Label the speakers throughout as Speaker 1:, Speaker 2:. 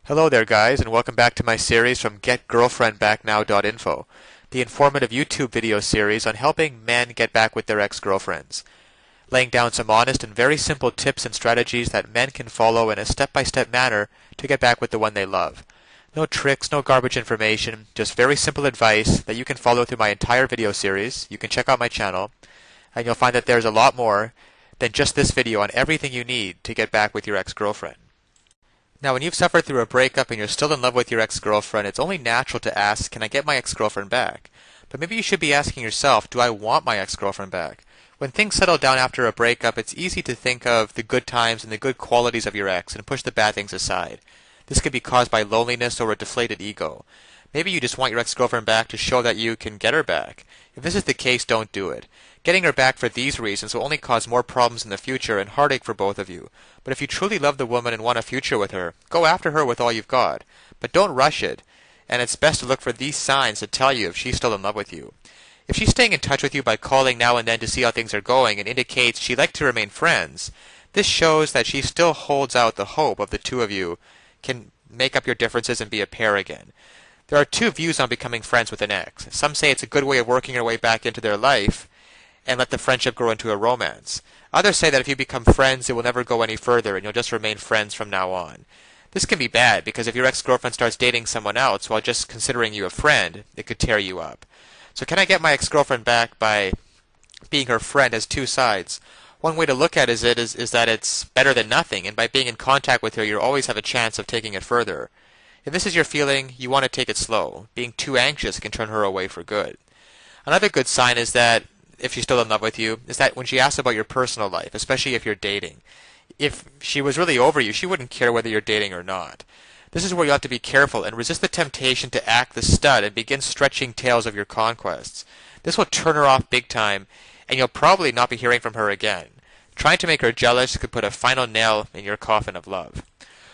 Speaker 1: Hello there guys, and welcome back to my series from getgirlfriendbacknow.info, the informative YouTube video series on helping men get back with their ex-girlfriends, laying down some honest and very simple tips and strategies that men can follow in a step-by-step manner to get back with the one they love. No tricks, no garbage information, just very simple advice that you can follow through my entire video series. You can check out my channel, and you'll find that there's a lot more than just this video on everything you need to get back with your ex-girlfriend. Now, when you've suffered through a breakup and you're still in love with your ex-girlfriend, it's only natural to ask, can I get my ex-girlfriend back? But maybe you should be asking yourself, do I want my ex-girlfriend back? When things settle down after a breakup, it's easy to think of the good times and the good qualities of your ex and push the bad things aside. This could be caused by loneliness or a deflated ego. Maybe you just want your ex-girlfriend back to show that you can get her back. If this is the case, don't do it. Getting her back for these reasons will only cause more problems in the future and heartache for both of you. But if you truly love the woman and want a future with her, go after her with all you've got. But don't rush it, and it's best to look for these signs to tell you if she's still in love with you. If she's staying in touch with you by calling now and then to see how things are going and indicates she'd like to remain friends, this shows that she still holds out the hope of the two of you can make up your differences and be a pair again. There are two views on becoming friends with an ex. Some say it's a good way of working your way back into their life and let the friendship grow into a romance. Others say that if you become friends, it will never go any further and you'll just remain friends from now on. This can be bad because if your ex-girlfriend starts dating someone else while just considering you a friend, it could tear you up. So can I get my ex-girlfriend back by being her friend has two sides. One way to look at it is that it's better than nothing, and by being in contact with her, you always have a chance of taking it further. If this is your feeling, you want to take it slow. Being too anxious can turn her away for good. Another good sign is that, if she's still in love with you, is that when she asks about your personal life, especially if you're dating. If she was really over you, she wouldn't care whether you're dating or not. This is where you have to be careful and resist the temptation to act the stud and begin stretching tales of your conquests. This will turn her off big time, and you'll probably not be hearing from her again. Trying to make her jealous could put a final nail in your coffin of love.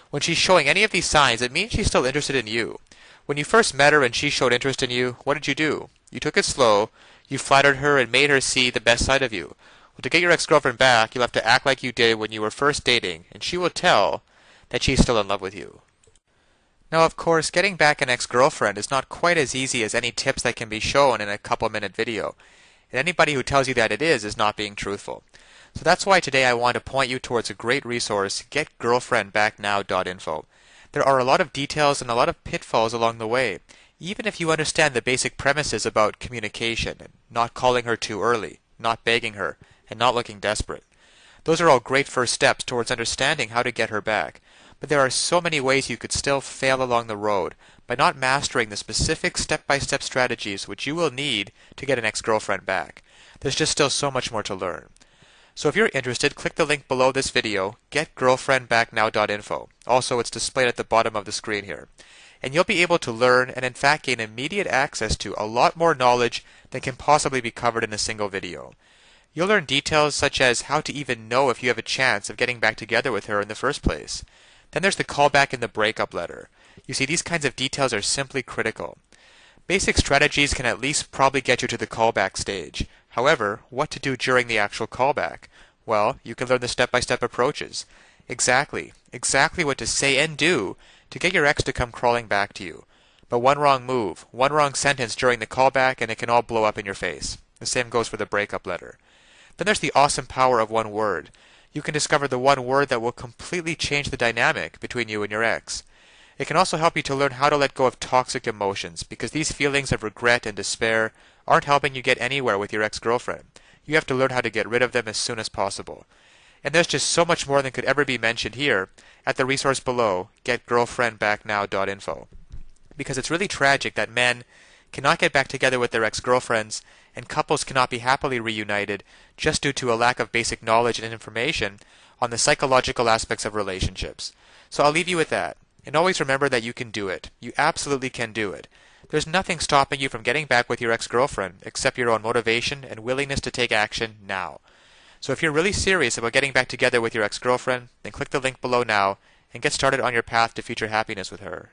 Speaker 1: When she's showing any of these signs, it means she's still interested in you. When you first met her and she showed interest in you, what did you do? You took it slow, you flattered her and made her see the best side of you. Well, to get your ex-girlfriend back, you'll have to act like you did when you were first dating, and she will tell that she's still in love with you. Now, of course, getting back an ex-girlfriend is not quite as easy as any tips that can be shown in a couple-minute video. And anybody who tells you that it is not being truthful. So that's why today I want to point you towards a great resource, getgirlfriendbacknow.info. There are a lot of details and a lot of pitfalls along the way, even if you understand the basic premises about communication, and not calling her too early, not begging her, and not looking desperate. Those are all great first steps towards understanding how to get her back, but there are so many ways you could still fail along the road by not mastering the specific step-by-step strategies which you will need to get an ex-girlfriend back. There's just still so much more to learn. So if you're interested, click the link below this video, getgirlfriendbacknow.info. Also, it's displayed at the bottom of the screen here. And you'll be able to learn and in fact gain immediate access to a lot more knowledge than can possibly be covered in a single video. You'll learn details such as how to even know if you have a chance of getting back together with her in the first place. Then there's the callback and the breakup letter. You see, these kinds of details are simply critical. Basic strategies can at least probably get you to the callback stage. However, what to do during the actual callback? Well, you can learn the step-by-step approaches. Exactly what to say and do to get your ex to come crawling back to you. But one wrong move, one wrong sentence during the callback, and it can all blow up in your face. The same goes for the breakup letter. Then there's the awesome power of one word. You can discover the one word that will completely change the dynamic between you and your ex. It can also help you to learn how to let go of toxic emotions, because these feelings of regret and despair aren't helping you get anywhere with your ex-girlfriend. You have to learn how to get rid of them as soon as possible. And there's just so much more than could ever be mentioned here at the resource below, getgirlfriendbacknow.info. Because it's really tragic that men cannot get back together with their ex-girlfriends and couples cannot be happily reunited just due to a lack of basic knowledge and information on the psychological aspects of relationships. So I'll leave you with that. And always remember that you can do it. You absolutely can do it. There's nothing stopping you from getting back with your ex-girlfriend except your own motivation and willingness to take action now. So if you're really serious about getting back together with your ex-girlfriend, then click the link below now and get started on your path to future happiness with her.